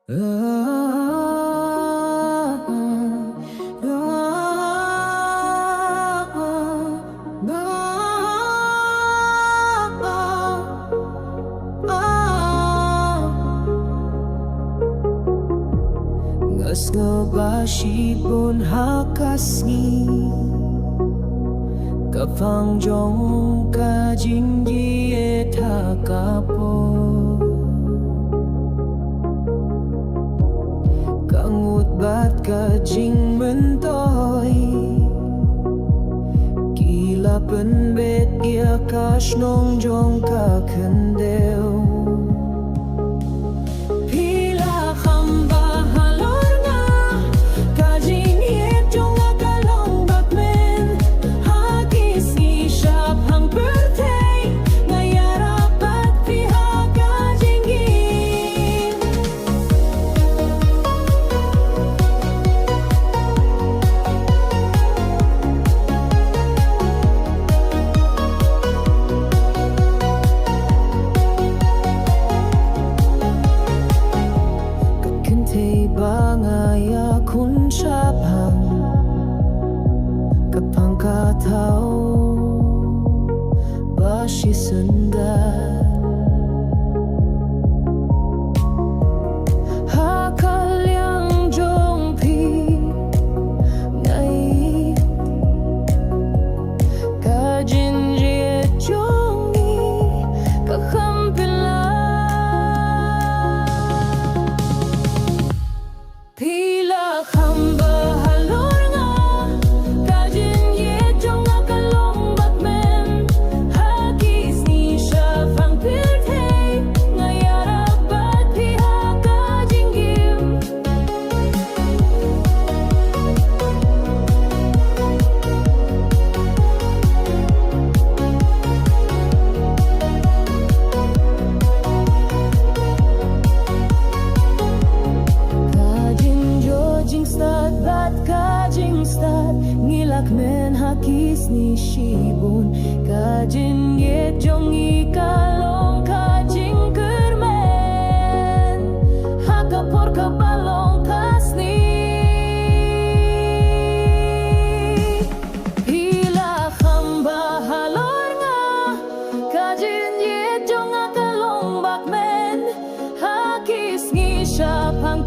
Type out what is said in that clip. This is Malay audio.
Ngas nga basipon hakasni Kapangjong kajinggi etakapo Kangut bat kajing mentoy Kilapan bet ia kasnong jong kakendeo Bangaya kun syabang Kapangkataw Basi sendat Hakal yang jongpi Ngai Kajin jiet jongi Kakampilan Pila hamba halor nga Kajin ye jong nga kalong bakmen Hagis ni siya pang piltay Ngayarap at piha kajinggim Ngilak men hakis ni shibun Kajin ye jong ikalong kajing kermen Hakapor kabalong kasni Pila hamba halor nga Kajin ye jong akalong bakmen Hakis ni siya pang